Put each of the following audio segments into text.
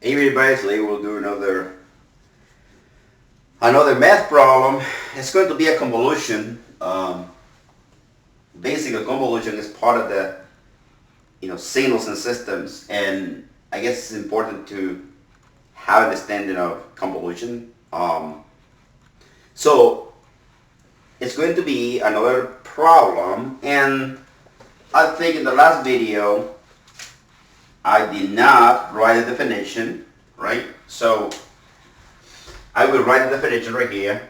Hey everybody, today we'll do another math problem. It's going to be a convolution. Basically, a convolution is part of the signals and systems, and I guess it's important to have an understanding of convolution. So it's going to be another problem, and I think in the last video I did not write a definition, right? So I will write the definition right here.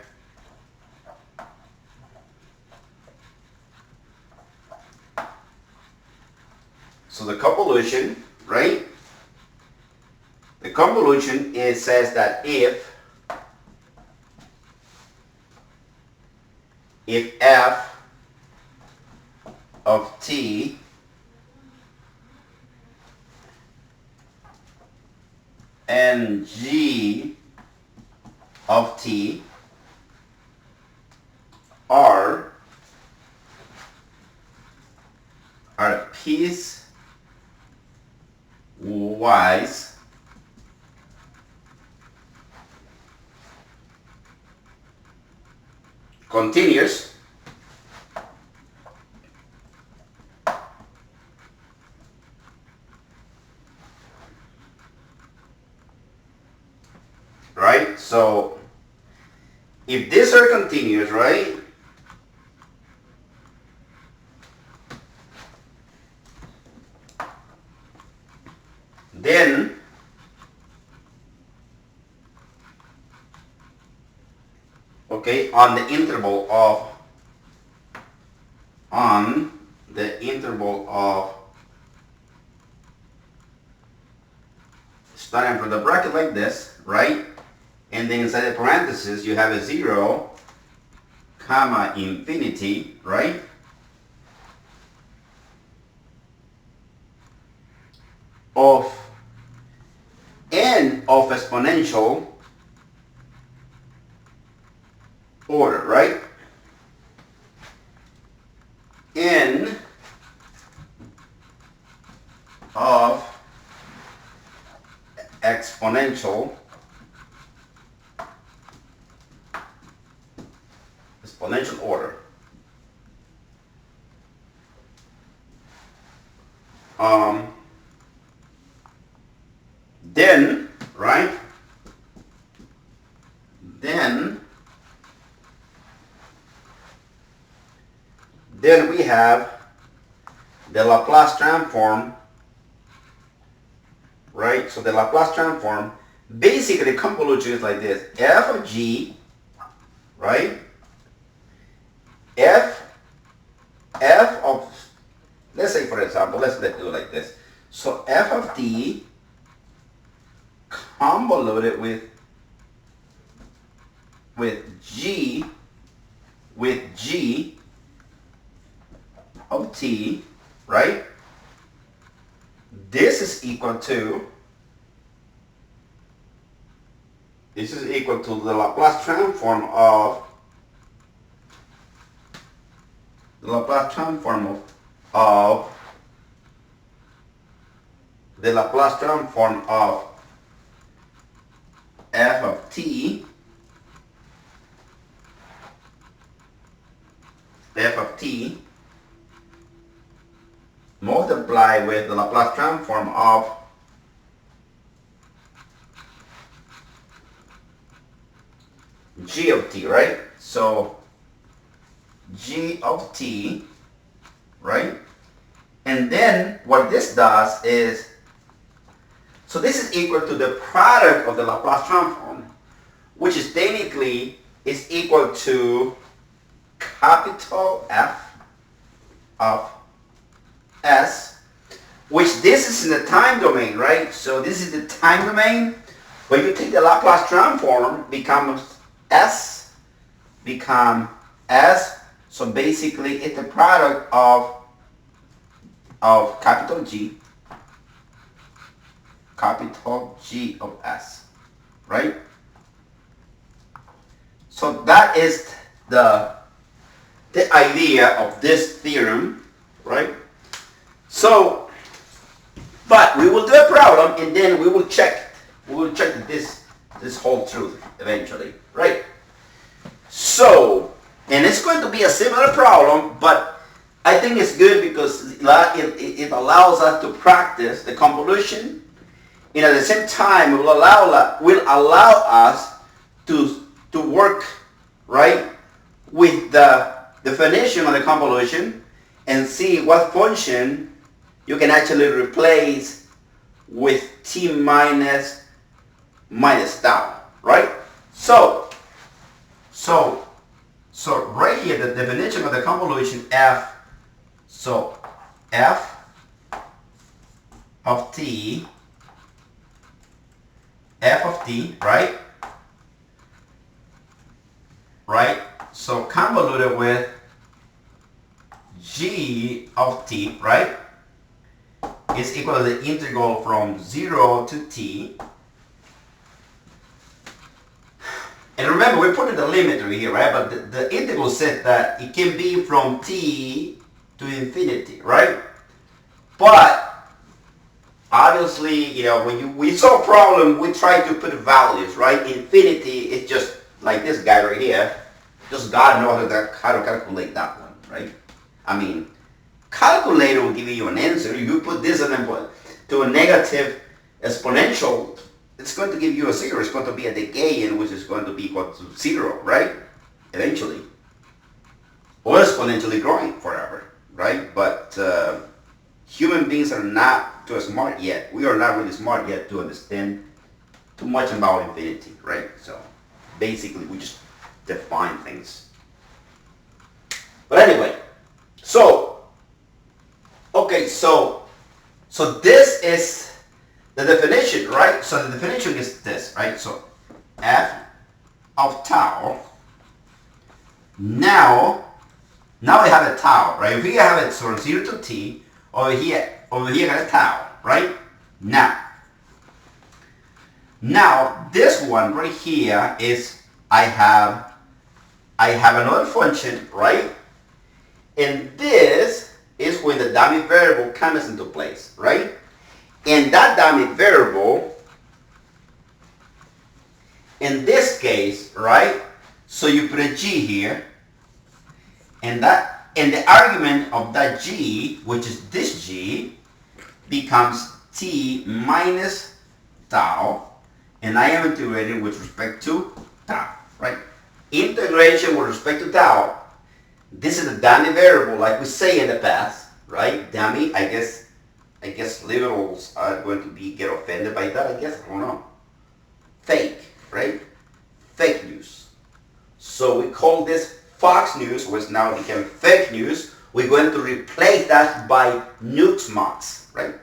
So the convolution, right? The convolution says that if f of t and g of t are piecewise continuous, right? So if these are continuous, right, then on the interval of starting from the bracket like this, right? And then inside the parentheses you have a 0, comma, infinity, right? Of n of exponential order, right? N of exponential order. Then, right? Then we have the Laplace transform, right? So the Laplace transform, basically the convolution is like this: f of g, right? F of, let's say for example, let's do it like this. So f of t convoluted with g of t, right? This is equal to the Laplace transform of f of t multiply with the Laplace transform of g of t, right? So g of t, right? And then what this does is, so this is equal to the product of the Laplace transform, which is technically is equal to capital F of s, which this is in the time domain, right? So this is the time domain. When you take the Laplace transform, becomes s. So basically it's the product of capital G of s, right? So that is the idea of this theorem, right? So, but we will do a problem and then we will check We will check that this holds true eventually, right? So, and it's going to be a similar problem, but I think it's good because it allows us to practice the convolution, and at the same time, it will allow us to work, right, with the definition of the convolution and see what function you can actually replace with t minus tau, right? So right here, the definition of the convolution f, so f of t, right? Right? So convoluted with g of t, right, is equal to the integral from 0 to t. And remember, we're putting the limit over here, right? But the integral said that it can be from t to infinity, right? But obviously, you know, when we solve a problem, we try to put values, right? Infinity is just like this guy right here. Just God knows how to calculate that one, right? I mean, calculator will give you an answer. You put this to a negative exponential, it's going to give you a zero. It's going to be a decay, which is going to be equal to zero, right? Eventually. Or exponentially growing forever, right? But human beings are not too smart yet. We are not really smart yet to understand too much about infinity, right? So basically, we just define things. But anyway, okay, so this is the definition, right? So the definition is this, right? So f of tau. Now we have a tau, right? If we have it from 0 to t, over here got a tau, right? Now this one right here is I have another function, right? And this is when the dummy variable comes into place, right? And that dummy variable, in this case, right? So you put a g here, and the argument of that g, which is this g, becomes t minus tau, and I am integrating with respect to tau, right? Integration with respect to tau. This is a dummy variable, like we say in the past, right? Dummy, I guess liberals are going to get offended by that, I guess. I don't know. Fake, right? Fake news. So we call this Fox News, which now became fake news. We're going to replace that by Nuxmox, right?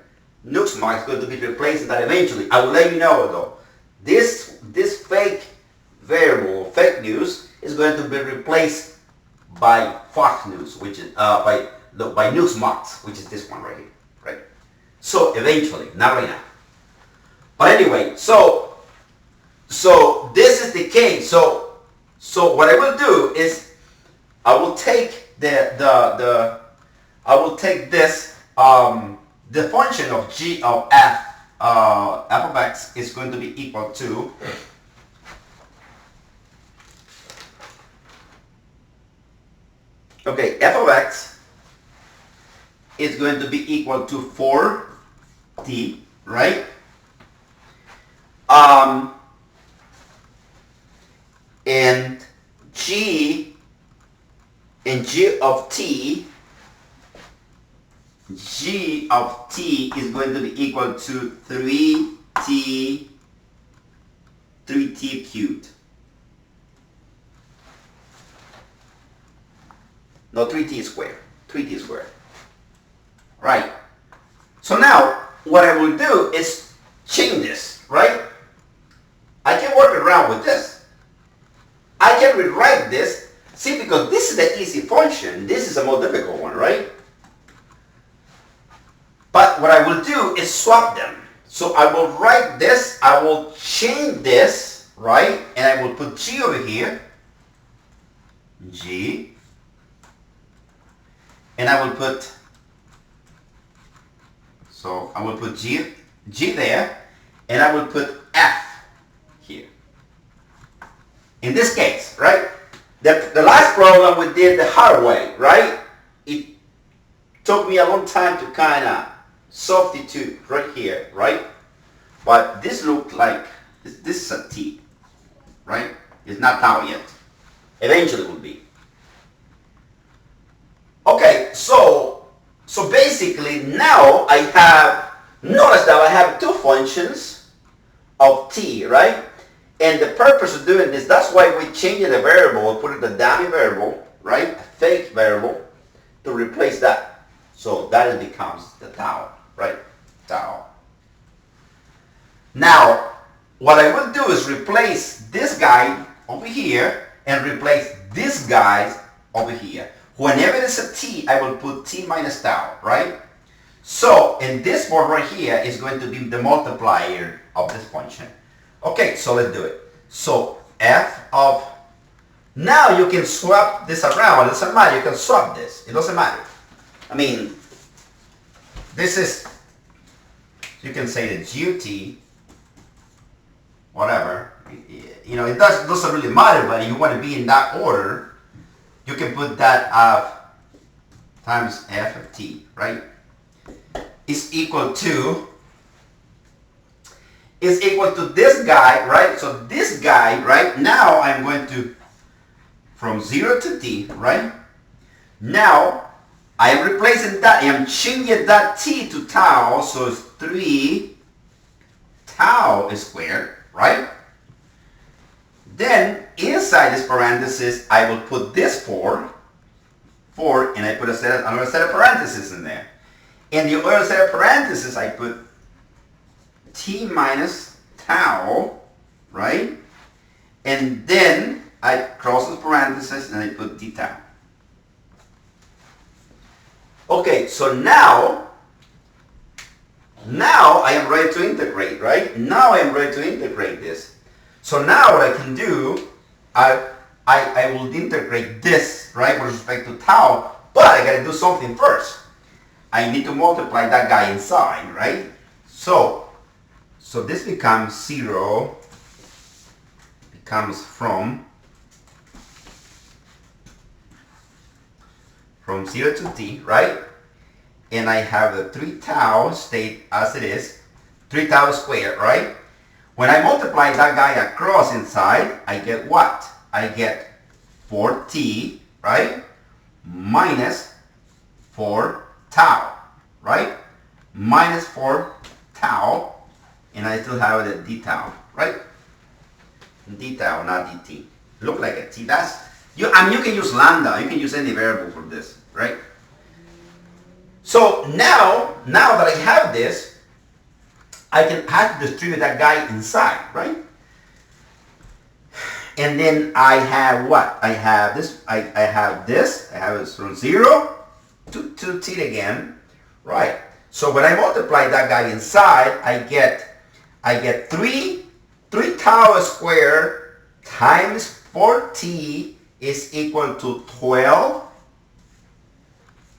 Nuxmox is going to be replacing that eventually. I will let you know though. This fake variable, fake news, is going to be replaced by Fox News, which is by Nuxmox, which is this one right here, right? So eventually, not right now. But anyway, so this is the case. So what I will do is I will take the function of g of f of x is going to be equal to f of x is going to be equal to 4t, right? And g of t is going to be equal to 3t cubed. No, 3t squared. 3t squared. Right. So now, what I will do is change this, right? I can work around with this. I can rewrite this. See, because this is the easy function. This is a more difficult one, right? But what I will do is swap them. So I will write this. I will change this, right? And I will put g over here. G. And I will put g there, and I will put f here. In this case, right? The last problem we did the hard way, right? It took me a long time to kind of substitute right here, right? But this looked like, this is a t, right? It's not tau yet. Eventually it will be. Okay, so basically now I have, notice that I have two functions of t, right? And the purpose of doing this, that's why we changed the variable, put it a dummy variable, right? A fake variable to replace that. So that becomes the tau, right? Tau. Now, what I will do is replace this guy over here and replace this guy over here. Whenever there's a t, I will put t minus tau, right? So, and this one right here is going to be the multiplier of this function. Okay, so let's do it. So, f of, now you can swap this around. It doesn't matter, you can swap this. It doesn't matter. I mean, this is, you can say the g of t, whatever. You know, it doesn't really matter, but if you want to be in that order, you can put that of times f of t, right? Is equal to this guy, right? So this guy, right? Now I'm going to, from 0 to t, right? Now I'm replacing that, I'm changing that t to tau, so it's 3 tau squared, right? Then inside this parenthesis, I will put this 4, and I put another set of parentheses in there. In the other set of parentheses, I put t minus tau, right? And then I cross the parentheses and I put d tau. Okay, so now I am ready to integrate, right? Now I am ready to integrate this. So now what I can do, I will integrate this, right, with respect to tau, but I gotta do something first. I need to multiply that guy inside, right? So this becomes 0, becomes from 0 to t, right? And I have the 3 tau state as it is, 3 tau squared, right? When I multiply that guy across inside, I get what? I get 4t, right? Minus 4 tau, right? Minus 4 tau, and I still have the d tau, right? D tau, not dt. Look like a t. That's, I mean, you can use lambda. You can use any variable for this, right? So now that I have this, I can have to distribute that guy inside, right? And then I have what? I have this. I have this. I have it from 0 to t again, right? So when I multiply that guy inside, I get 3 tau squared times 4t is equal to 12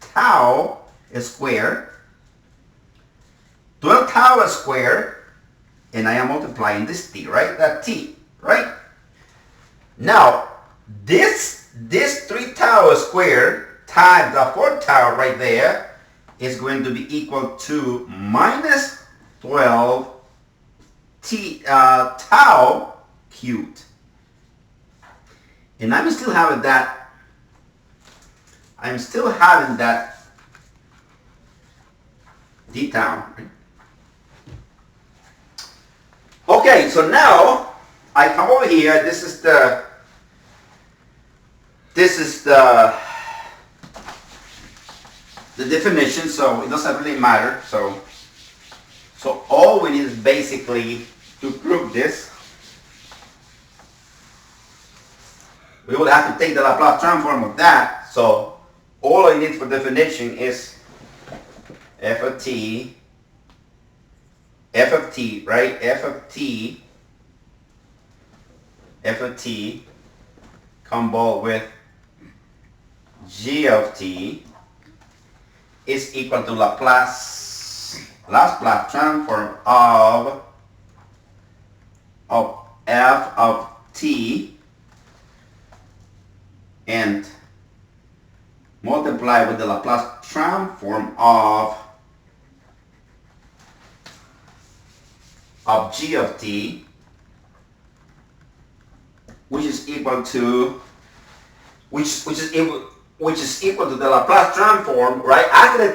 tau squared. 12 tau squared, and I am multiplying this t, right? That t, right? Now, this 3 tau squared times the 4 tau right there is going to be equal to minus 12 tau cubed. And I'm still having that d tau. Okay, so now I come over here. This is the definition, so it doesn't really matter. So all we need is basically to prove this. We will have to take the LaPlace transform of that. So all I need for definition is f of t, right? F of t convolved with g of t is equal to Laplace transform of of f of t and multiply with the Laplace transform of g of t, which is equal to the Laplace transform, right? After I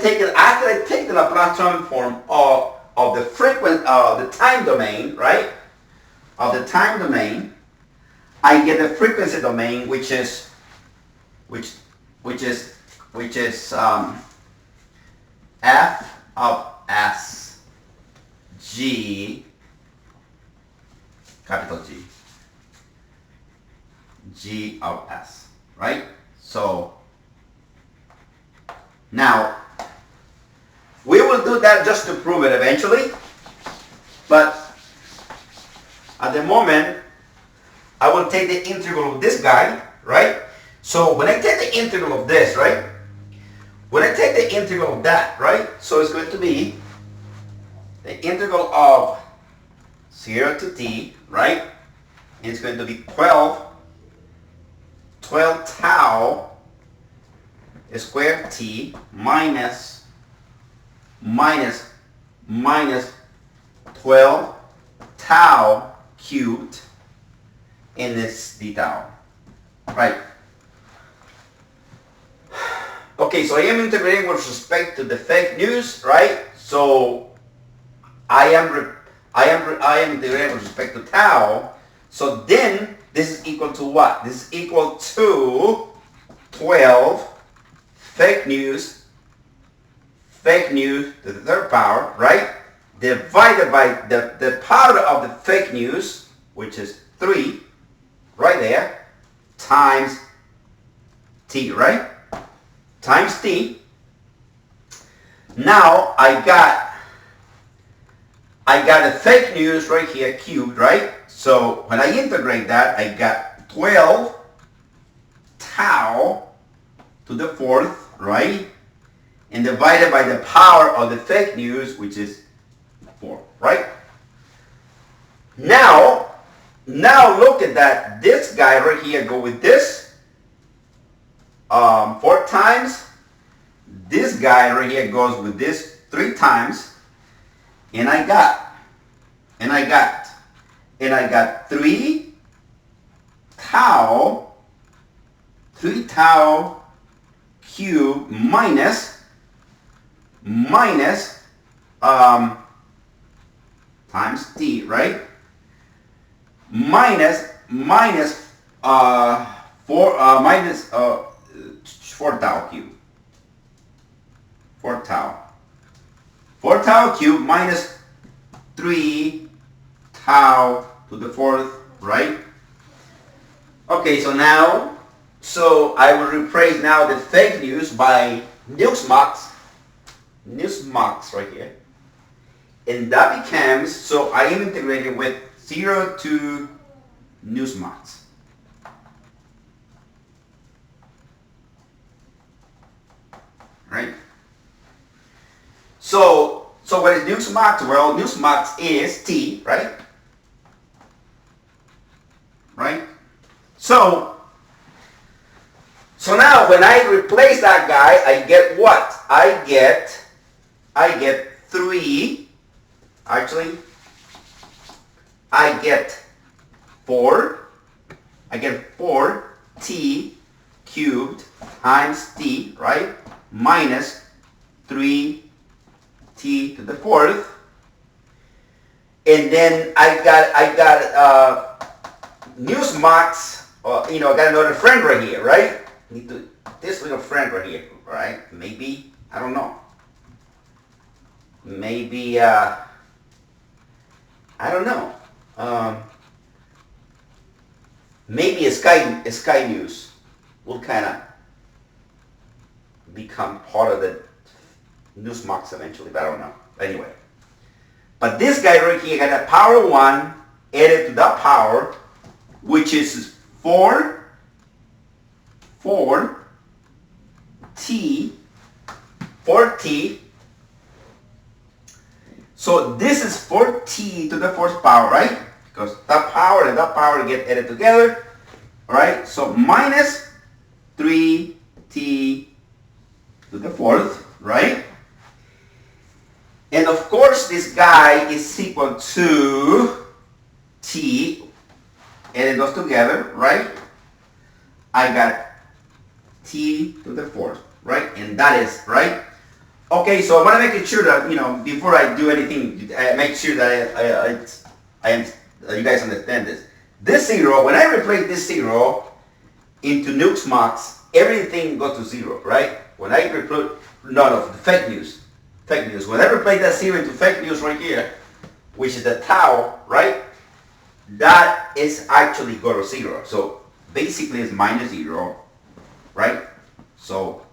take the Laplace transform of the the time domain, right? Of the time domain, I get the frequency domain, which is f of s g, capital G of s, right? So now we will do that just to prove it eventually, but at the moment I will take the integral of this guy, right? So when I take the integral of this, right? When I take the integral of that, right? So it's going to be the integral of 0 to t, right? And it's going to be 12 tau squared t minus 12 tau cubed in this d tau, right? Okay, so I am integrating with respect to the fake news, right? So I am integrating with respect to tau. So then this is equal to what? This is equal to 12 fake news to the third power, right? Divided by the power of the fake news, which is 3, right there, times t, right? Times t. Now I got the fake news right here cubed, right? So when I integrate that, I got 12 tau to the fourth, right? And divided by the power of the fake news, which is 4, right? Now look at that. This guy right here go with this 4 times. This guy right here goes with this 3 times. And I got 3 tau cube minus times t, right? Minus 4 tau cube. 4 tau cube minus 3 tau to the fourth, right? Okay, so I will replace now the fake news by Newsmax right here. And that becomes, so I am integrating with 0 to Newsmax. Right? So what is Newsmax? Well, Newsmax is t, right? Right? So now when I replace that guy, I get what? I get 3. Actually, I get 4 t cubed times t, right? Minus 3 t to the fourth. And then I got Newsmax, I got another friend right here, right? This little friend right here, right? Maybe, I don't know. Maybe, I don't know. Maybe a Sky News will kind of become part of the Newsmax eventually, but I don't know. Anyway. But this guy right here got a power 1 added to that power, which is 4 t. So this is 4t to the fourth power, right? because that power and that power get added together. Alright, so minus 3t to the fourth, right? And of course this guy is equal to t, and it goes together, right? I got t to the fourth, right? And that is, right? Okay, so I want to make sure that, before I do anything, make sure that you guys understand this. This zero, when I replace this zero into nukes max, everything goes to zero, right? When I replace, no, fake news. When I replace that zero into fake news right here, which is the tau, right? That is actually go to zero. So basically it's minus zero, right? So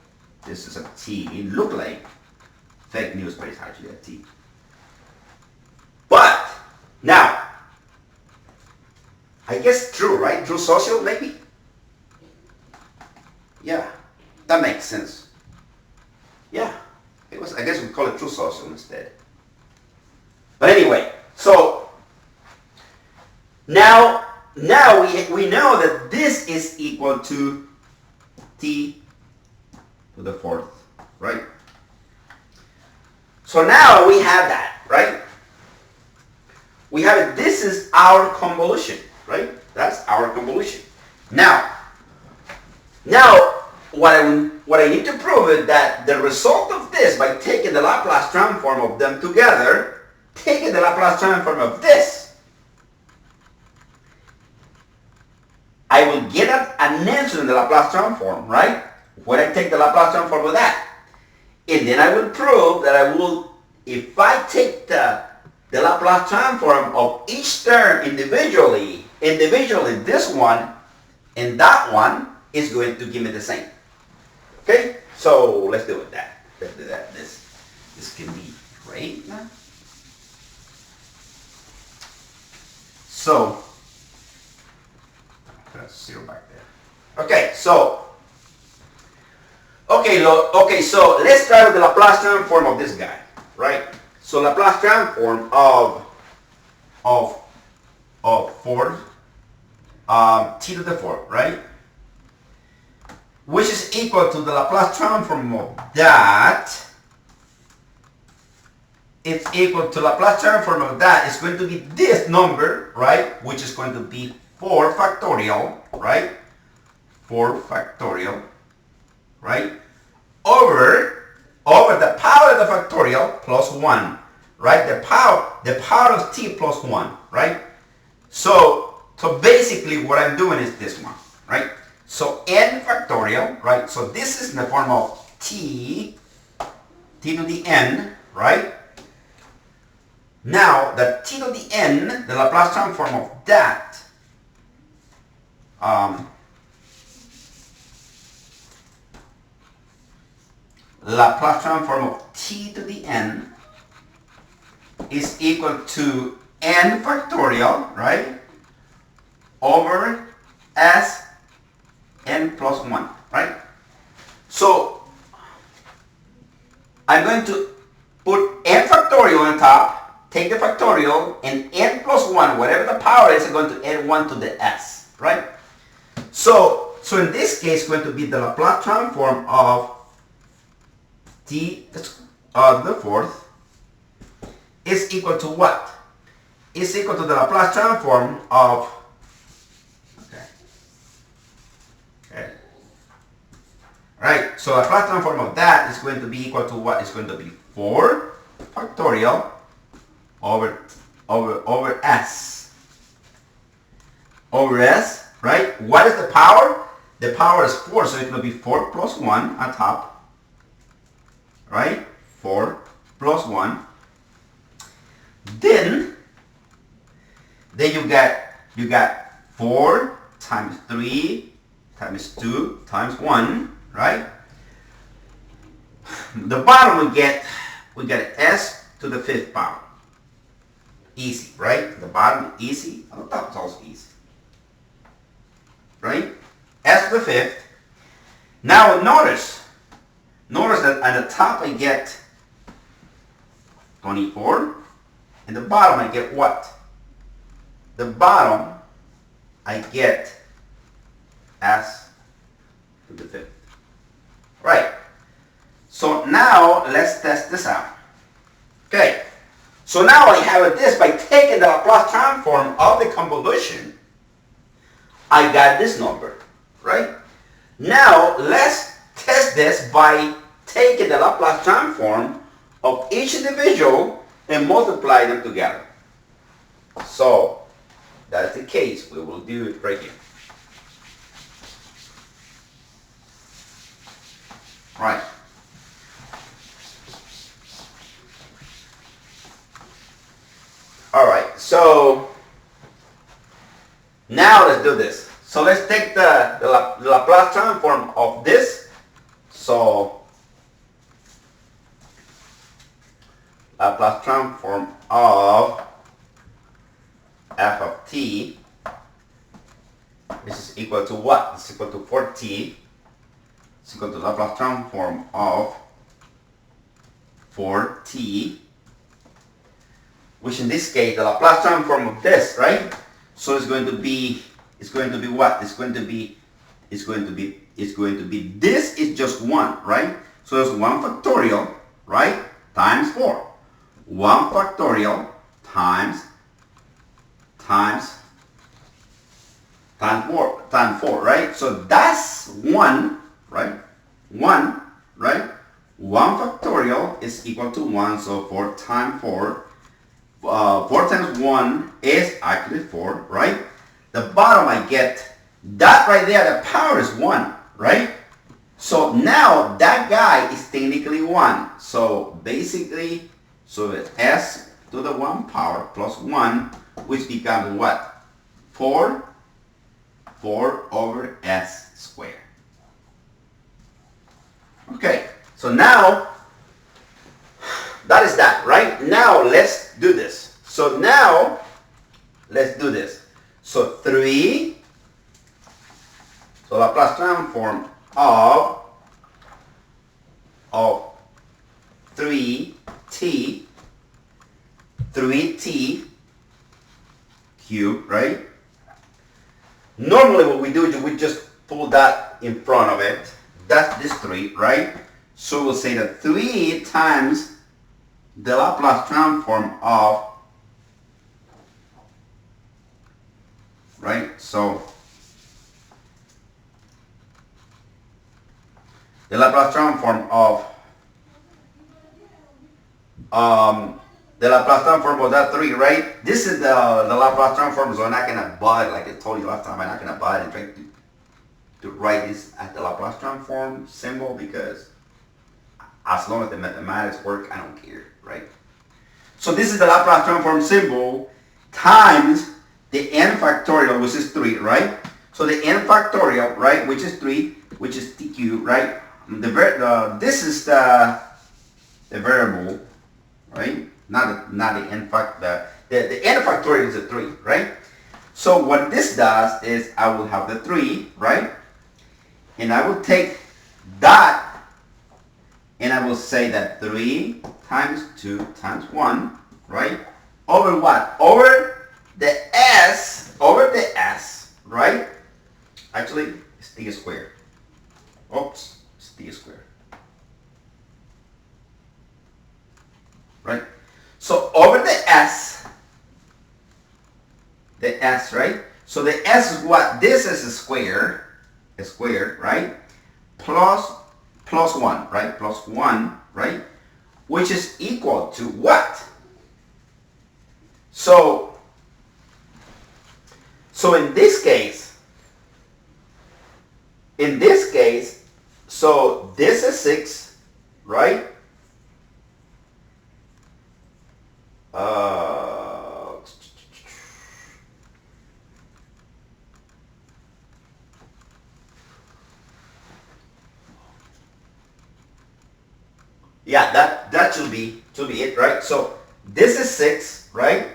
this is a t. It look like fake news, but it's actually a t. But now, I guess true, right? True social, maybe? Yeah, that makes sense. Yeah, I guess we call it true social instead. But anyway, so now we know that this is equal to t to the fourth, right? So now we have that, right? We have it. This is our convolution, right? That's our convolution. Now what I need to prove is that the result of this, by taking the Laplace transform of them together, taking the Laplace transform of this, I will get an answer in the Laplace transform, right? When I take the Laplace transform of that. And then I will prove that if I take the Laplace transform of each term individually, this one and that one is going to give me the same. Okay? So let's do that. Let's do that. This can be great now. So that's zero back there. Okay, so let's try with the Laplace transform of this guy, right? So Laplace transform of 4 t to the 4, right? Which is equal to the Laplace transform of that. It's equal to Laplace transform of that is going to be this number, right? Which is going to be 4 factorial, right? 4 factorial, right? Over the power of the factorial plus 1, right? The power of t plus 1, right? So basically what I'm doing is this one, right? So n factorial, right? So this is in the form of t to the n, right? Now the t to the n, the Laplace transform of that, Laplace transform of t to the n is equal to n factorial, right? Over s n plus 1, right? So I'm going to put n factorial on top, take the factorial, and n plus 1, whatever the power is, I'm going to add 1 to the s, right? So in this case, it's going to be the Laplace transform of t to the fourth is equal to what? Is equal to the Laplace transform of, right, so Laplace transform of that is going to be equal to what? It's going to be 4 factorial over s. Over s, right? What is the power? The power is 4, so it's going to be 4 plus 1 on top. Right? 4 plus 1. Then you got 4 times 3 times 2 times 1, right? The bottom we get s to the 5th power. Easy, right? The bottom easy, and the top is also easy. Right? S to the 5th. Now notice that at the top I get 24, and the bottom I get what? the bottom, I get s to the fifth. Right. So now let's test this out. Okay. So now I have this by taking the Laplace transform of the convolution. I got this number, right? Now let's test this by taking the Laplace transform of each individual and multiply them together. So that's the case. We will do it right here. Right. All right. So now let's do this. So let's take the Laplace transform of this. So Laplace transform of f of t, this is equal to what? It's equal to 4t. It's equal to Laplace transform of 4t, which in this case, the Laplace transform of this, right? So it's going to be what? This is just 1, right? So it's 1 factorial, right? Times 4. 1 factorial times 4, right? So that's 1, right? 1, right? 1 factorial is equal to 1, so 4 times 4. 4 times 1 is actually 4, right? The bottom I get, that right there, the power is 1, right? So now that guy is technically 1. So basically, so it's s to the 1 power plus 1, which becomes what? 4 over s squared. Okay, so now that is that, right? Now let's do this. So now let's do this. So 3, so Laplace transform of 3t cubed, right? Normally what we do is we just pull that in front of it. That's this 3, right? So we'll say that 3 times the Laplace transform of, right? So the Laplace transform of that 3, right? This is the Laplace transform, so I'm not gonna bother, like I told you last time, I'm not gonna bother and try to write this as the Laplace transform symbol, because as long as the mathematics work, I don't care, right? So this is the Laplace transform symbol times the n factorial, which is 3, right? So the n factorial, right, which is 3, which is t cubed, right? This is the variable, right? Not the n the n factorial is a 3, right? So what this does is I will have the 3, right? And I will take that and I will say that 3 times 2 times 1, right? Over what? Over the s, right? Actually, it's t squared. Oops, it's t squared. Right? So over the s, right? So the s is what? This is a square, right? Plus 1, right? Plus 1, right? Which is equal to what? So in this case, so this is 6, right? Yeah, that should be it, right? So this is 6, right?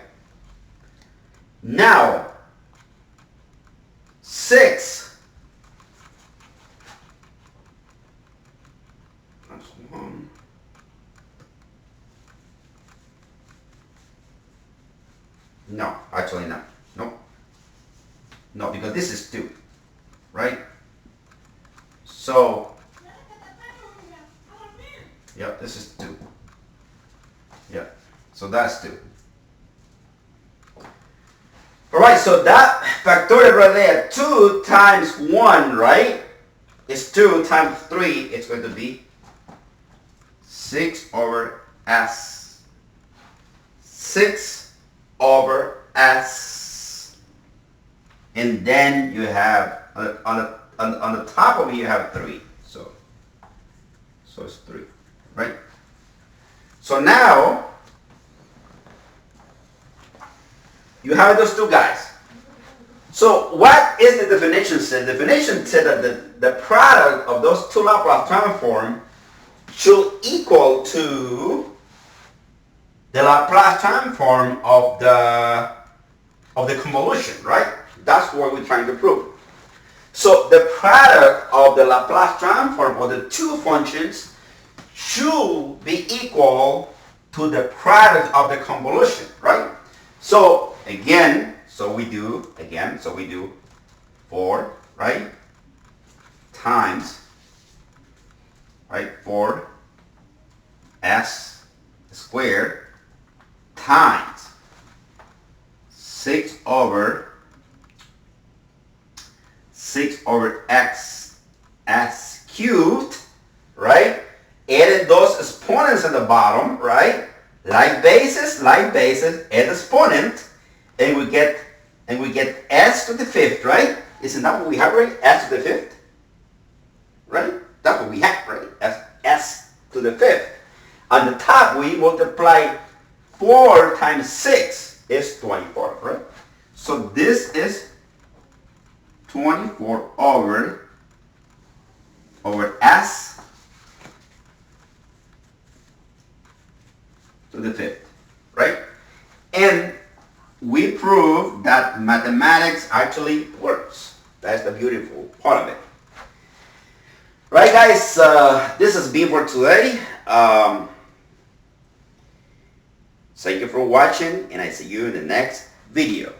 Now 6 plus 1. No, actually not. Nope. No, because this is 2, right? So, yep, this is 2. Yep, so that's 2. Alright, so that factorial right there, 2 times 1, right, is 2 times 3, it's going to be 6 over s. 6 over s. And then you have, on the top of it, you have 3. So it's 3, right? So now, you have those two guys. So what is the definition said? The definition said that the product of those two Laplace transforms should equal to the Laplace transform of the convolution, right? That's what we're trying to prove. So the product of the Laplace transform of the two functions should be equal to the product of the convolution, right? So again, so we do 4, right? Times, right? 4s squared times 6 over x cubed, right? Added those exponents at the bottom, right? Like basis, add exponent, and we get s to the 5th, right? Isn't that what we have, right? S to the 5th, right? That's what we have, right? S to the 5th. On the top, we multiply 4 times 6 is 24, right? So this is 24 over s to the 5th, right? And we prove that mathematics actually works. That's the beautiful part of it. Right, guys, this has been for today. Thank you for watching, and I see you in the next video.